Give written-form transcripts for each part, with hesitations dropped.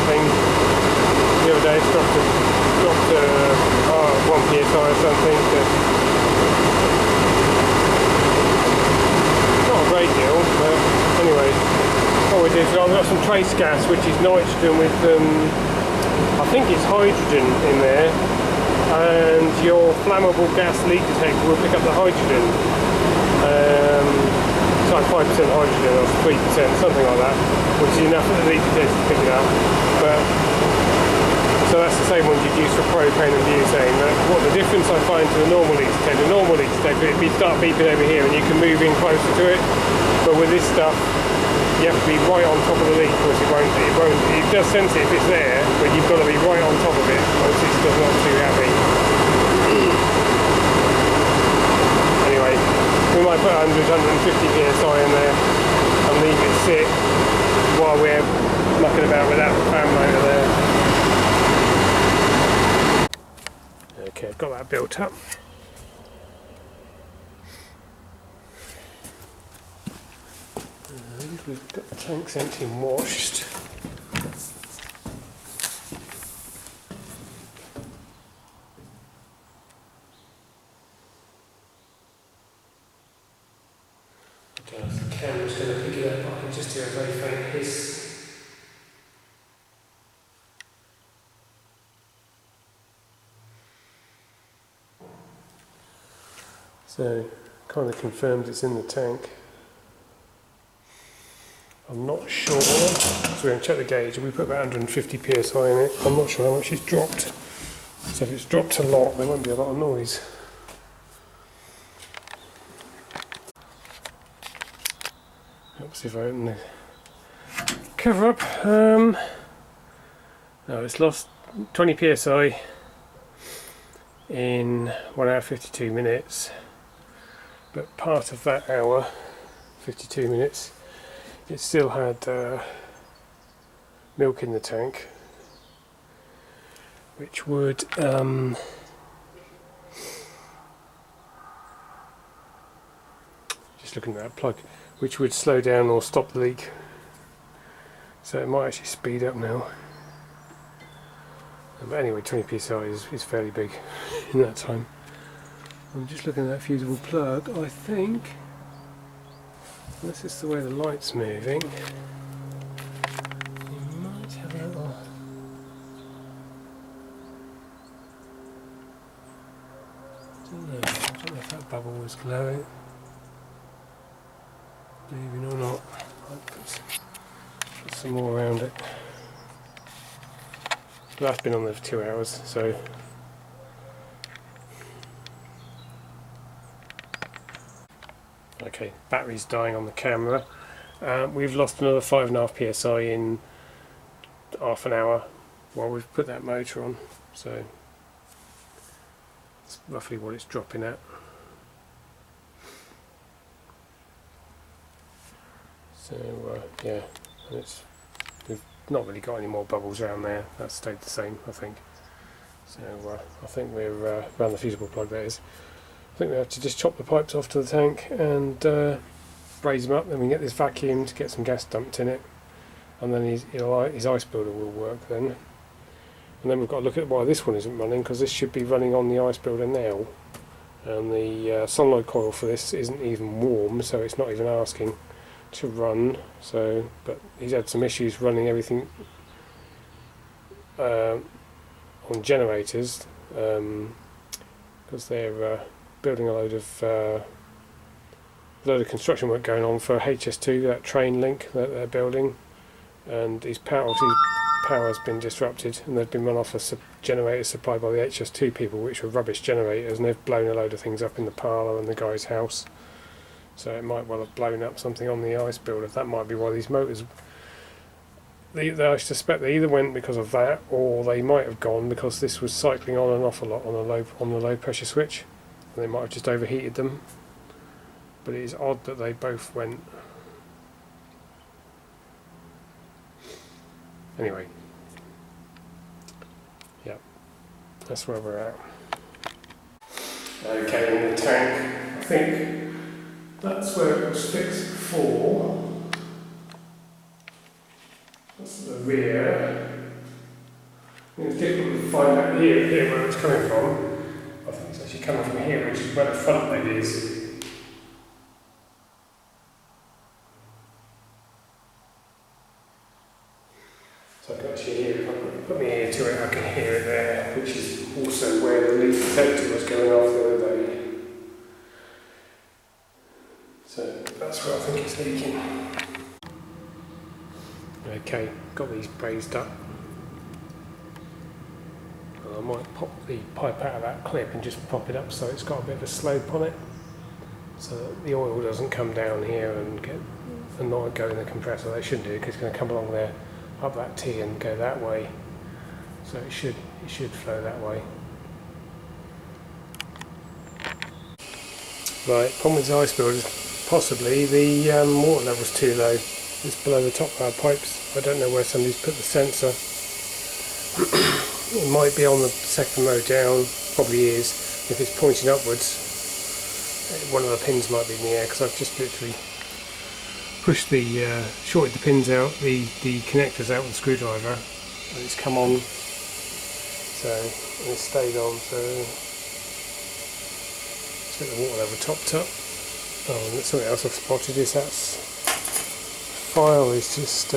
something. The other day it's dropped to 1 psi or something. So not a great deal, but anyway. What we did is I've got some trace gas, which is nitrogen with, I think it's hydrogen in there, and your flammable gas leak detector will pick up the hydrogen. It's like 5% hydrogen or 3%, something like that, which is enough for the leak detector to pick it up. But so that's the same one you'd use for propane and butane. But what the difference I find to a normal leak detector, it'd start beeping over here and you can move in closer to it. But with this stuff, you have to be right on top of the leak, because it does sense it if it's there, but you've got to be right on top of it, once it's not too happy. Anyway, we might put 150 psi in there and leave it sit while we're mucking about with that fan motor there. Okay, I've got that built up. And we've got the tanks empty and washed. I don't know if the camera's going to pick it up, but I can just hear a very faint hiss. So, kind of confirmed it's in the tank. I'm not sure, so we're going to check the gauge. We put about 150 psi in it. I'm not sure how much it's dropped. So if it's dropped a lot, there won't be a lot of noise. Let's see if I open the cover up. No, it's lost 20 psi in 1 hour 52 minutes. But part of that hour, 52 minutes, it still had milk in the tank, which would just looking at that plug, which would slow down or stop the leak. So it might actually speed up now. But anyway, 20 psi is fairly big in that time. I'm just looking at that fusible plug. I think, unless it's the way the light's moving, you might have a little... I don't know if that bubble was glowing. Maybe or not. I'll put some more around it. But that's been on there for 2 hours, so... Okay, battery's dying on the camera. We've lost another 5.5 psi in half an hour while we've put that motor on, so that's roughly what it's dropping at. So yeah, and we've not really got any more bubbles around there. That's stayed the same, I think. So I think we're around the fusible plug, that is. I think we have to just chop the pipes off to the tank and braze them up, then we can get this vacuumed, get some gas dumped in it, and then his ice builder will work then. And then we've got to look at why this one isn't running, because this should be running on the ice builder now, and the solenoid coil for this isn't even warm, so it's not even asking to run. So, but he's had some issues running everything on generators, because they're building a load of construction work going on for HS2, that train link that they're building, and his power has been disrupted, and they've been run off a generator supplied by the HS2 people, which were rubbish generators, and they've blown a load of things up in the parlour and the guy's house. So it might well have blown up something on the ice builder. That might be why these motors, I suspect they either went because of that, or they might have gone because this was cycling on and off a lot on the low pressure switch, and they might have just overheated them. But it is odd that they both went. Anyway, yeah, that's where we're at. Okay, in the tank, I think that's where it was fixed before. That's the rear. difficult to find out here where it's coming from. I think it's actually coming from here, which is where the front leg is. So I can actually hear it. If I put my ear to it, I can hear it there, which is also where the leak detector was going off the other day. So that's where I think it's leaking. Okay, got these brazed up. I might pop the pipe out of that clip and just pop it up so it's got a bit of a slope on it, so that the oil doesn't come down here and not go in the compressor. They shouldn't do, because it's going to come along there, up that T and go that way. So it should flow that way. Right, problem with the ice build is possibly the water level's too low. It's below the top of our pipes. I don't know where somebody's put the sensor. It might be on the second row down, probably is. If it's pointing upwards, one of the pins might be in the air, because I've just literally pushed shorted the pins out, the connectors out with the screwdriver, and it's come on, so it's stayed on. So let's get the water level topped up. Oh, and something else I've spotted is that file is just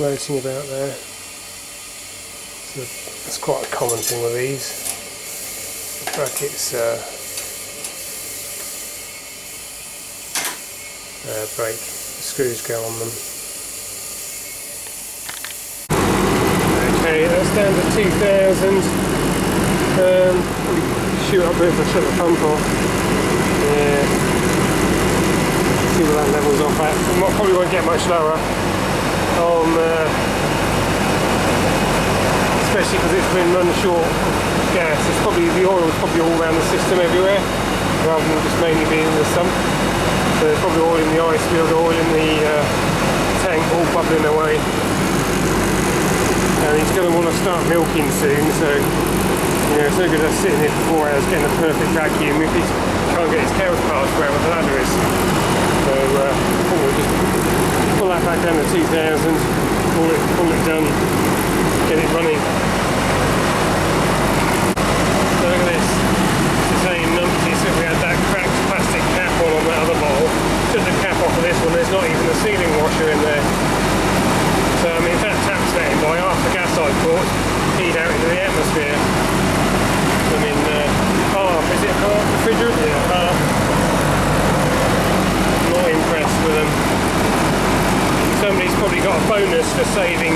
floating about there. So that's quite a common thing with these. The brackets break, the screws go on them. Okay, that's down to 2000. Shoot up there if I shut the pump off. Yeah. See where that levels off at. Probably won't get much lower. Especially because it's been run short of gas. It's probably, the oil is probably all around the system everywhere, rather than just mainly being in the sump. So there's probably oil in the ice field, oil in the tank, all bubbling away. And he's going to want to start milking soon, so you know, it's no good us sitting here for 4 hours getting a perfect vacuum if he can't get his tails past wherever the ladder is. So we'll just pull that back down to 2000, call it done, get it running. So look at this, it's the same numpty, so we had that cracked plastic cap on that other bottle. Took the cap off of this one, there's not even a sealing washer in there. So I mean, if that tap's letting by, half the gas I've bought feed out into the atmosphere. I mean, half, is it half refrigerant? Yeah, half. Not impressed with them. Somebody's probably got a bonus for saving